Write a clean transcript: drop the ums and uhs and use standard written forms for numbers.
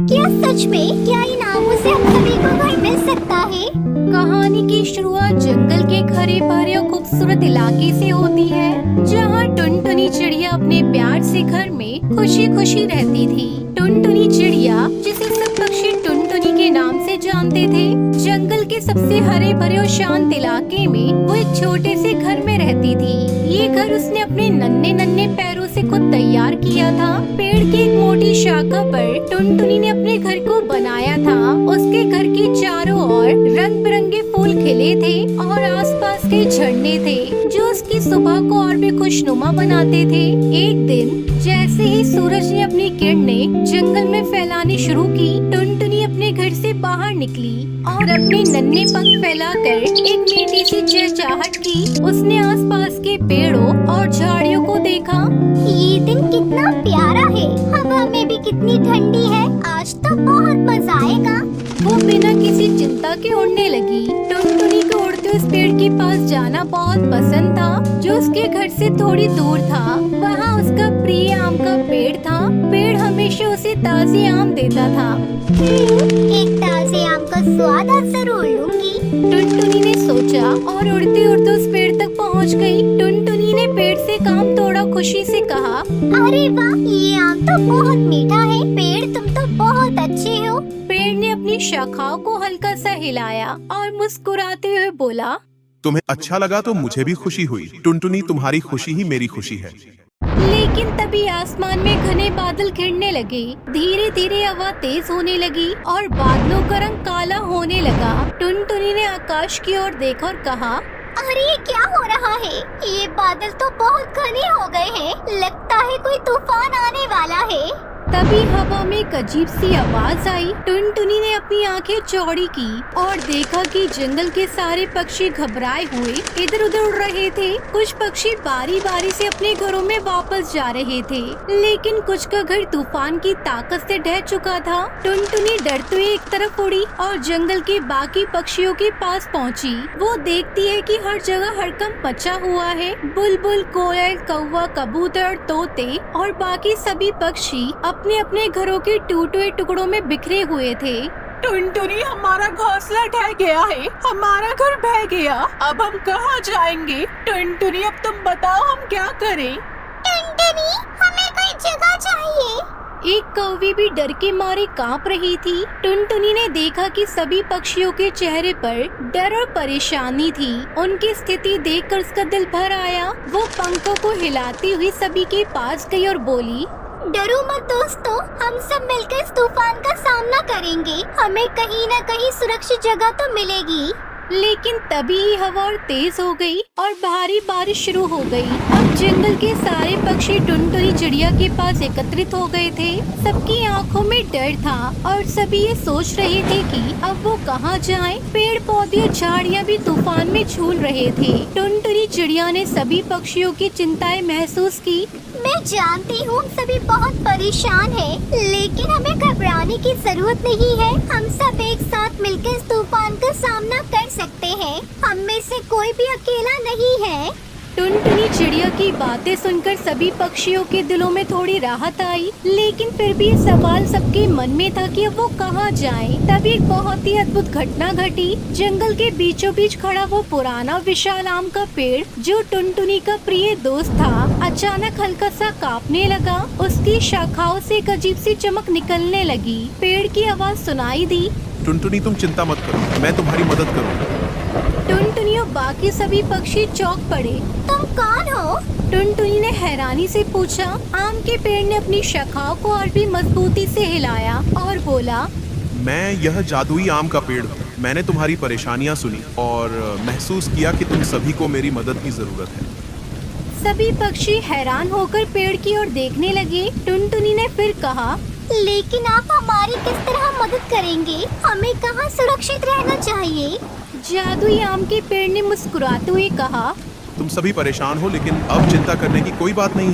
क्या सच में क्या इन आमों से हम सभी को घर मिल सकता है? कहानी की शुरुआत जंगल के हरे भरे और खूबसूरत इलाके से होती है, जहाँ टुनटुनी चिड़िया अपने प्यार से घर में खुशी खुशी रहती थी। टुनटुनी चिड़िया, जिसे सब पक्षी टुनटुनी के नाम से जानते थे, जंगल के सबसे हरे भरे और शांत इलाके में वो एक छोटे से घर में रहती थी। ये घर उसने अपने नन्हे नन्हे पैरों से खुद तैयार किया था। पेड़ की एक मोटी शाखा पर टुनटुनी ने अपने घर को बनाया था। उसके घर के चारों ओर रंग बिरंगे फूल खिले थे और आसपास के झरने थे, जो उसकी सुबह को और भी खुशनुमा बनाते थे। एक दिन जैसे ही सूरज ने अपनी किरणें जंगल में फैलानी शुरू की, टुनटुनी अपने घर से बाहर निकली और अपने नन्हे पंख फैलाकर एक मीठी सी चहचहाट की। उसने आसपास के पेड़ों और झाड़ियों को देखा। ये दिन कितना प्यारा है, हवा में भी कितनी ठंडी है। आज तो बहुत मजा आएगा। वो बिना किसी चिंता के उड़ने लगी। टुनटुनी को उड़ते उस पेड़ के पास जाना बहुत पसंद था, जो उसके घर से थोड़ी दूर था। वहाँ उसका प्रिय आम का पेड़ था। पेड़ हमेशा उसे ताजे आम देता था। एक ताजे आम का स्वाद आज जरूर लूंगी। टुनटुनी ने सोचा और उड़ते उड़ते उस पेड़ तक पहुँच गई। टुनटुनी ने पेड़ से काम तोड़ा, खुशी से कहा, अरे वाह, ये आम तो बहुत मीठा है। पेड़, तुम तो बहुत अच्छे हो। पेड़ ने अपनी शाखाओं को हल्का सा हिलाया और मुस्कुराते हुए बोला, तुम्हें अच्छा लगा तो मुझे भी खुशी हुई। टुनटुनी, तुम्हारी खुशी ही मेरी खुशी है। लेकिन तभी आसमान में घने बादल घिरने लगे। धीरे धीरे हवा तेज होने लगी और बादलों का रंग काला होने लगा। टुनटुनी ने आकाश की ओर देखा और कहा, अरे ये क्या हो रहा है? ये बादल तो बहुत घने हो गए हैं। लगता है कोई तूफान आने वाला है। तभी हवा में एक अजीब सी आवाज आई। टुनटुनी ने अपनी आंखें चौड़ी की और देखा कि जंगल के सारे पक्षी घबराए हुए इधर उधर उड़ रहे थे। कुछ पक्षी बारी बारी से अपने घरों में वापस जा रहे थे, लेकिन कुछ का घर तूफान की ताकत से ढह चुका था। टुनटुनी डरते हुए एक तरफ उड़ी और जंगल के बाकी पक्षियों के पास पहुंची। वो देखती है कि हर जगह हड़कंप मचा हुआ है। बुलबुल, कोयल, कौवा, कबूतर, तोते और बाकी सभी पक्षी अपने अपने घरों के टूटे टुकड़ों में बिखरे हुए थे। टुनटुनी, हमारा घोंसला ढह गया है। हमारा घर बह गया। अब हम कहाँ जाएंगे? टुनटुनी, अब तुम बताओ हम क्या करें? टुनटुनी, हमें कोई जगह चाहिए। एक कौवी भी डर के मारे कांप रही थी। टुनटुनी ने देखा कि सभी पक्षियों के चेहरे पर डर और परेशानी थी। उनकी स्थिति देखकर उसका दिल भर आया। वो पंखों को हिलाती हुई सभी के पास गई और बोली, डरो मत दोस्तों, हम सब मिलकर इस तूफान का सामना करेंगे। हमें कहीं न कहीं सुरक्षित जगह तो मिलेगी। लेकिन तभी ही हवा और तेज हो गई और भारी बारिश शुरू हो गई। अब जंगल के सारे पक्षी टुनटुनी चिड़िया के पास एकत्रित हो गए थे। सबकी आंखों में डर था और सभी ये सोच रहे थे कि अब वो कहाँ जाएं। पेड़ पौधे और झाड़ियाँ भी तूफान में झूल रहे थे। टुनटुनी चिड़िया ने सभी पक्षियों की चिंताएं महसूस की। मैं जानती हूँ सभी बहुत परेशान हैं, लेकिन हमें घबराने की जरूरत नहीं है। हम सब एक साथ मिलकर इस तूफान का सामना कर सकते हैं। हम में से कोई भी अकेला नहीं है। टुनटुनी चिड़िया की बातें सुनकर सभी पक्षियों के दिलों में थोड़ी राहत आई, लेकिन फिर भी ये सवाल सबके मन में था कि अब वो कहाँ जाएं। तभी एक बहुत ही अद्भुत घटना घटी। जंगल के बीचों बीच खड़ा वो पुराना विशाल आम का पेड़, जो टुनटुनी का प्रिय दोस्त था, अचानक हल्का सा कांपने लगा। उसकी शाखाओं से एक अजीब सी चमक निकलने लगी। पेड़ की आवाज सुनाई दी, टुनटुनी, तुम चिंता मत करो, मैं तुम्हारी मदद करूँगा। टुनटुनी और बाकी सभी पक्षी चौंक पड़े। तुम कौन हो? टुनटुनी ने हैरानी से पूछा। आम के पेड़ ने अपनी शाखाओं को और भी मजबूती से हिलाया और बोला, मैं यह जादुई आम का पेड़ हूँ। मैंने तुम्हारी परेशानियाँ सुनी और महसूस किया कि तुम सभी को मेरी मदद की जरूरत है। सभी पक्षी हैरान होकर पेड़ की ओर देखने लगे। टुनटुनी ने फिर कहा, लेकिन आप हमारी किस तरह मदद करेंगे? हमें कहाँ सुरक्षित रहना चाहिए? जादुई आम के पेड़ ने मुस्कुराते हुए कहा, तुम सभी परेशान हो, लेकिन अब चिंता करने की कोई बात नहीं।